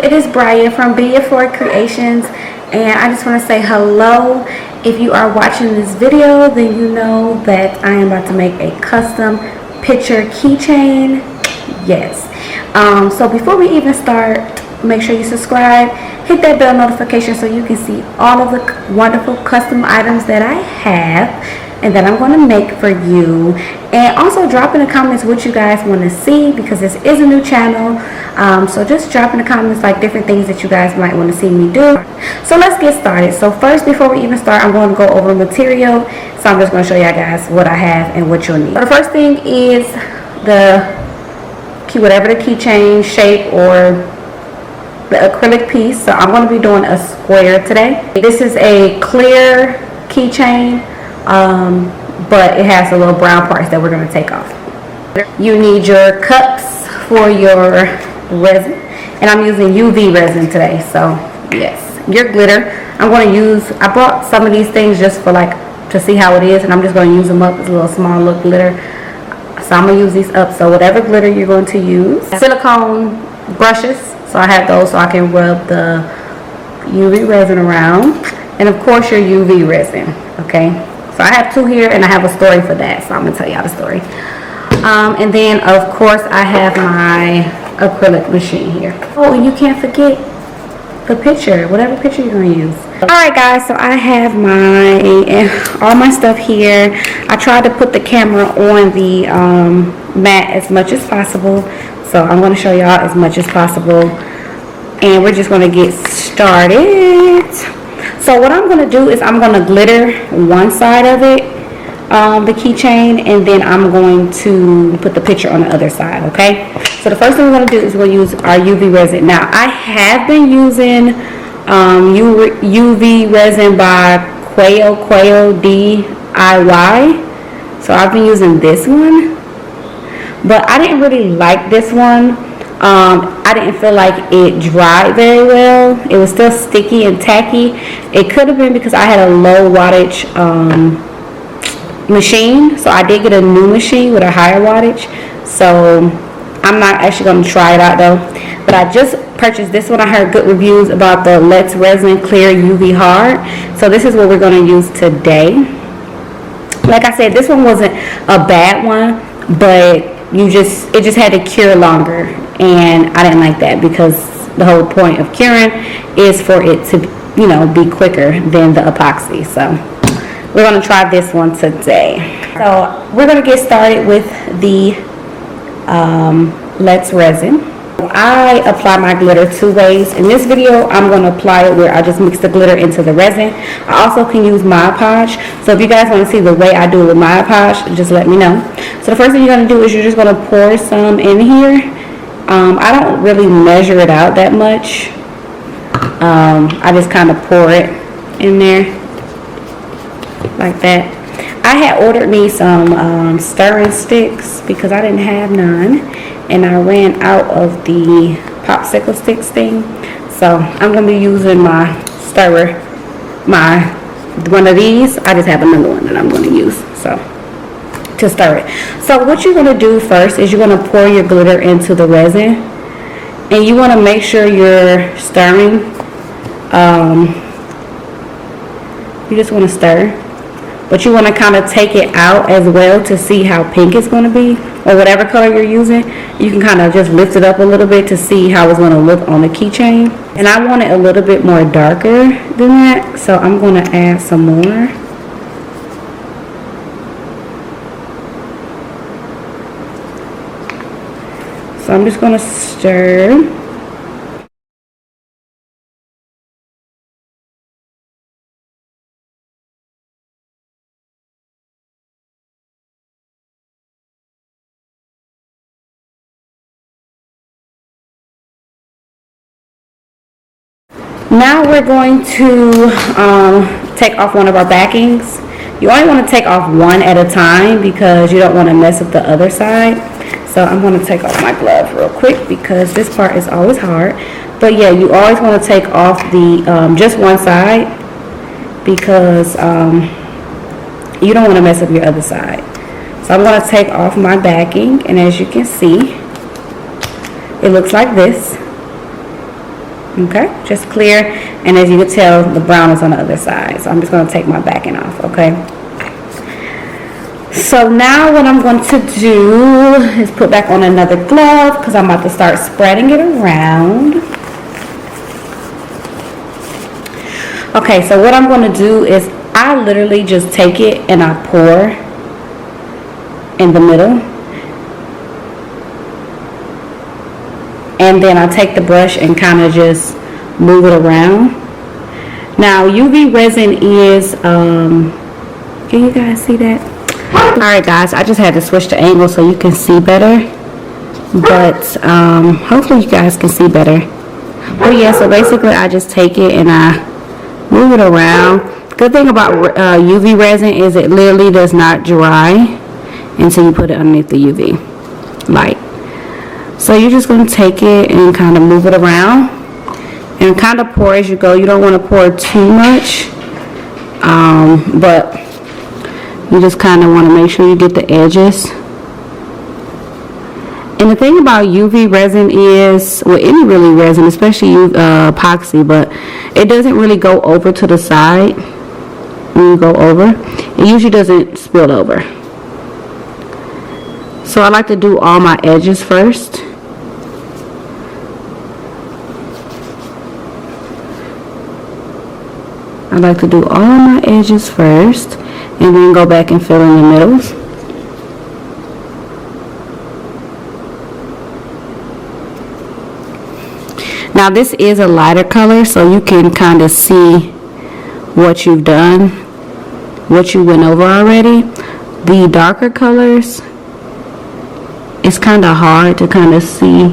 YouTube, it is Brian from Be4 Creations, and I just want to say hello. If you are watching this video, then you know that I am about to make a custom picture keychain. Yes. So before we even start, make sure you subscribe, hit that bell notification so you can see all of the wonderful custom items that I have and that I'm going to make for you. And also drop in the comments what you guys want to see, because this is a new channel. So just drop in the comments like different things that you guys might want to see me do. So let's get started. So first, before we even start, I'm going to go over material. So I'm just going to show you guys what I have and what you'll need. So the first thing is the key, whatever the keychain shape or the acrylic piece. So I'm going to be doing a square today. This is a clear keychain, but it has the little brown parts that we're going to take off. You need your cups for your resin, and I'm using UV resin today. So yes, your glitter. I'm going to use, I bought some of these things just for like to see how it is, and I'm just going to use them up as a little small little glitter. So I'm going to use these up. So whatever glitter you're going to use. Silicone brushes, so I have those so I can rub the UV resin around, and of course your UV resin. Okay, so I have two here, and I have a story for that, so I'm going to tell y'all the story. And then of course I have my acrylic machine here. Oh, and you can't forget the picture, whatever picture you're going to use. Alright guys, so I have all my stuff here. I tried to put the camera on the mat as much as possible, so I'm going to show y'all as much as possible, and we're just going to get started. So what I'm going to do is I'm going to glitter one side of it, the keychain, and then I'm going to put the picture on the other side. Okay, so the first thing we're going to do is we'll use our UV resin. Now I have been using UV resin by Quail DIY, so I've been using this one, but I didn't really like this one. I didn't feel like it dried very well. It was still sticky and tacky. It could have been because I had a low wattage machine, so I did get a new machine with a higher wattage. So I'm not actually going to try it out though. But I just purchased this one. I heard good reviews about the Let's Resin Clear UV Hard. So this is what we're going to use today. Like I said, this one wasn't a bad one, but it just had to cure longer, and I didn't like that because the whole point of curing is for it to, you know, be quicker than the epoxy. So we're going to try this one today. So we're going to get started with the Let's Resin. I apply my glitter two ways. In this video, I'm going to apply it where I just mix the glitter into the resin. I also can use Mod Podge. So if you guys want to see the way I do it with Mod Podge, just let me know. So the first thing you're going to do is you're just going to pour some in here. I don't really measure it out that much. I just kind of pour it in there like that. I had ordered me some stirring sticks because I didn't have none, and I ran out of the popsicle sticks thing. So I'm going to be using my stirrer, one of these. I just have another one that I'm going to use to stir it. So what you're going to do first is you're going to pour your glitter into the resin, and you want to make sure you're stirring. You just want to stir, but you want to kind of take it out as well to see how pink it's going to be, or whatever color you're using. You can kind of just lift it up a little bit to see how it's going to look on the keychain. And I want it a little bit more darker than that, so I'm going to add some more. So I'm just going to stir. Now we're going to take off one of our backings. You only want to take off one at a time because you don't want to mess up the other side. So I'm going to take off my glove real quick because this part is always hard. But yeah, you always want to take off the just one side because you don't want to mess up your other side. So I'm going to take off my backing, and as you can see, it looks like this. Okay, just clear. And as you can tell, the brown is on the other side. So I'm just going to take my backing off, okay? So now what I'm going to do is put back on another glove because I'm about to start spreading it around. Okay, so what I'm going to do is I literally just take it and I pour in the middle. And then I take the brush and kind of just move it around. Now UV resin is, can you guys see that? Alright guys, I just had to switch the angle so you can see better. But hopefully you guys can see better. But yeah, so basically I just take it and I move it around. Good thing about UV resin is it literally does not dry until you put it underneath the UV light. So you're just going to take it and kind of move it around and kind of pour as you go. You don't want to pour too much, but you just kind of want to make sure you get the edges. And the thing about UV resin is, well, any really resin, especially epoxy, but it doesn't really go over to the side when you go over. It usually doesn't spill over. So I like to do all my edges first. I like to do all my edges first and then go back and fill in the middles. Now this is a lighter color, so you can kind of see what you've done, what you went over already. The darker colors, it's kind of hard to kind of see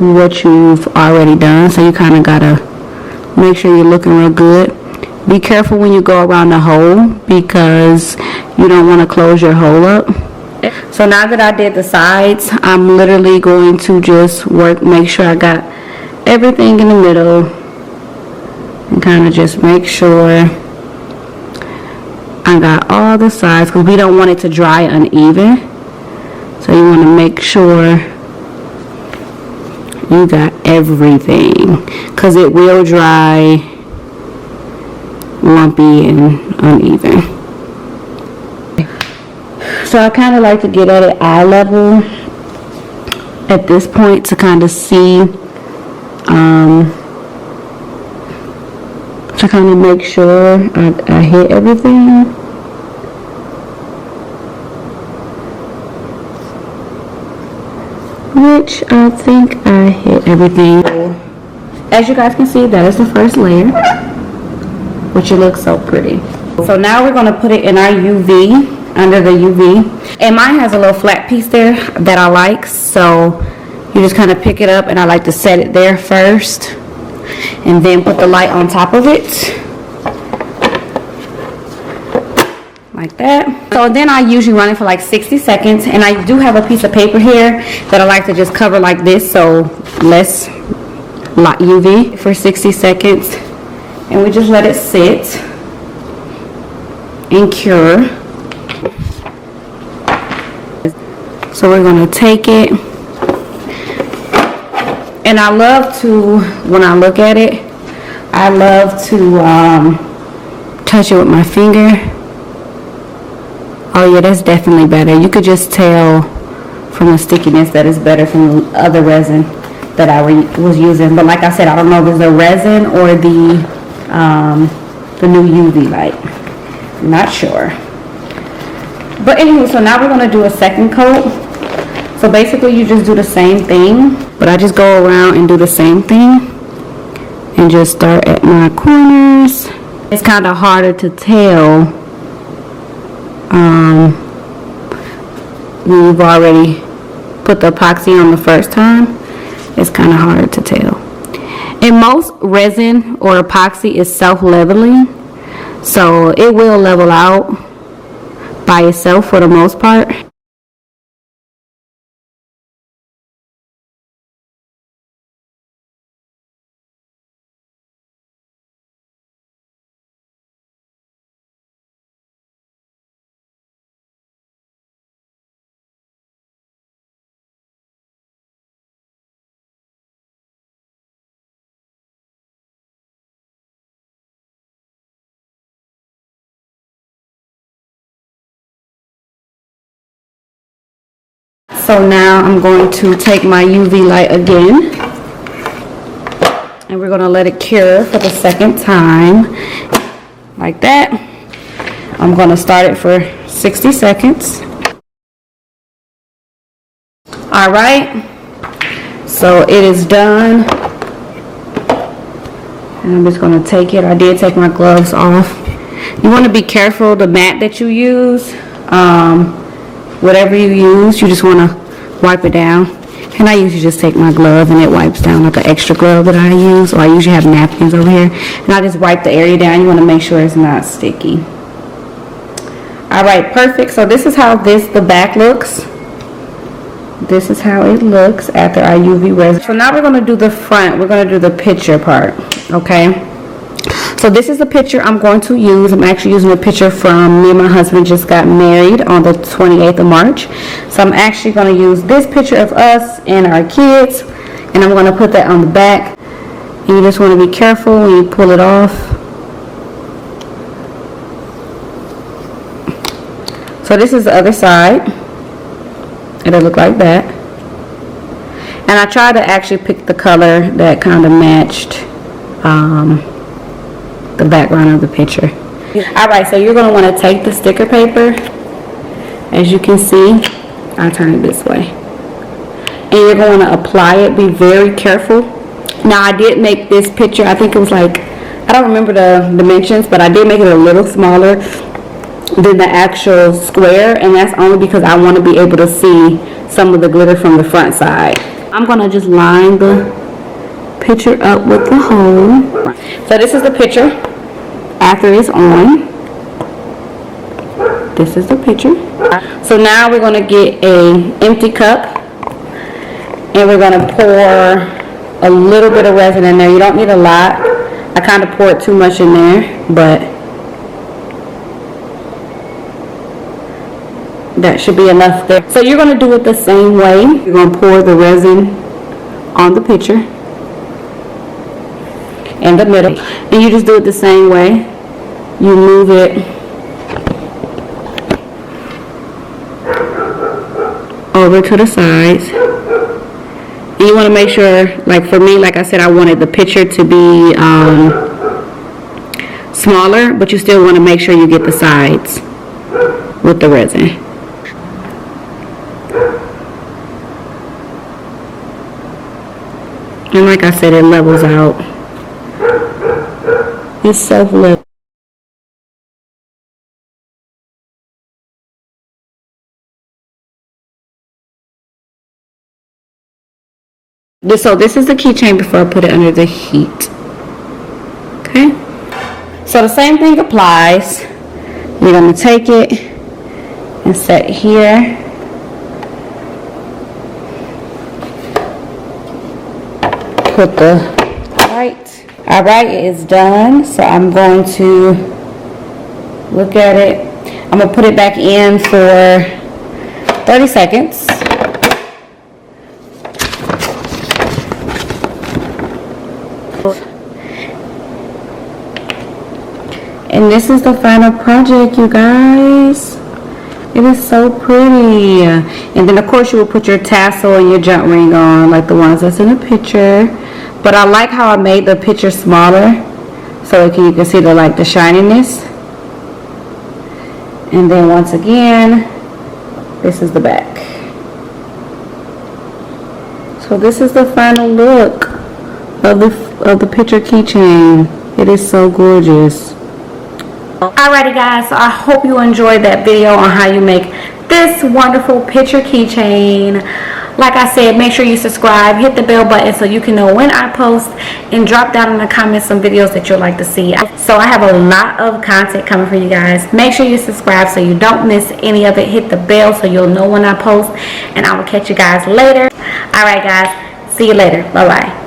what you've already done, so you kind of gotta make sure you're looking real good. Be careful when you go around the hole because you don't want to close your hole up. So now that I did the sides, I'm literally going to just make sure I got everything in the middle and kind of just make sure I got all the sides because we don't want it to dry uneven. So you want to make sure you got everything because it will dry lumpy and uneven. So I kind of like to get at it eye level at this point to kind of see, to kind of make sure I hit everything. Which I think I hit everything. As you guys can see, that is the first layer, which it looks so pretty. So now we're going to put it in our UV, under the UV. And mine has a little flat piece there that I like, so you just kind of pick it up and I like to set it there first and then put the light on top of it. Like that. So then I usually run it for like 60 seconds and I do have a piece of paper here that I like to just cover like this so less light UV for 60 seconds. And we just let it sit and cure. So we're going to take it, and I love to, when I look at it, I love to touch it with my finger. Oh yeah, that's definitely better. You could just tell from the stickiness that it's better from the other resin that I was using. But like I said, I don't know if it's the resin or the new UV light. I'm not sure. But anyway, so now we're going to do a second coat. So basically you just do the same thing, but I just go around and do the same thing and just start at my corners. It's kind of harder to tell when you've already put the epoxy on the first time. It's kind of hard to tell. And most resin or epoxy is self-leveling, so it will level out by itself for the most part. So now I'm going to take my UV light again, and we're going to let it cure for the second time, like that. I'm going to start it for 60 seconds. All right, so it is done, and I'm just going to take it. I did take my gloves off. You want to be careful the mat that you use. Whatever you use, you just want to wipe it down. And I usually just take my glove and it wipes down, like an extra glove that I use, or I usually have napkins over here, and I just wipe the area down. You want to make sure it's not sticky. All right, perfect. So this is how the back looks. This is how it looks after our UV resin. So now we're going to do the front. We're going to do the picture part, okay? So this is the picture I'm going to use. I'm actually using a picture from me and my husband just got married on the 28th of March. So I'm actually going to use this picture of us and our kids, and I'm going to put that on the back. And you just want to be careful when you pull it off. So this is the other side. It'll look like that. And I tried to actually pick the color that kind of matched the background of the picture. Alright, so you're going to want to take the sticker paper, as you can see. I'll turn it this way, and you're going to apply it. Be very careful. Now I did make this picture, I think it was like, I don't remember the dimensions, but I did make it a little smaller than the actual square, and that's only because I want to be able to see some of the glitter from the front side. I'm going to just line the picture up with the hole. So this is the picture after it's on. This is the picture. So now we're going to get an empty cup, and we're going to pour a little bit of resin in there. You don't need a lot. I kind of poured too much in there, but that should be enough there. So you're going to do it the same way. You're going to pour the resin on the picture in the middle, and you just do it the same way. You move it over to the sides, and you want to make sure, like for me, like I said, I wanted the picture to be smaller, but you still want to make sure you get the sides with the resin. And like I said, it levels out. It's self-level. So this is the keychain before I put it under the heat. Okay? So the same thing applies. You're going to take it and set here. Put the light. Alright, it is done. So I'm going to look at it. I'm going to put it back in for 30 seconds. And this is the final project, you guys. It is so pretty. And then of course you will put your tassel and your jump ring on, like the ones that's in the picture. But I like how I made the picture smaller, so you can see the shininess. And then once again, this is the back. So this is the final look of the picture keychain. It is so gorgeous. Alrighty guys, so I hope you enjoyed that video on how you make this wonderful picture keychain. Like I said, make sure you subscribe, hit the bell button so you can know when I post, and drop down in the comments some videos that you'd like to see. So I have a lot of content coming for you guys. Make sure you subscribe so you don't miss any of it. Hit the bell so you'll know when I post, and I will catch you guys later. Alright guys, see you later. Bye bye.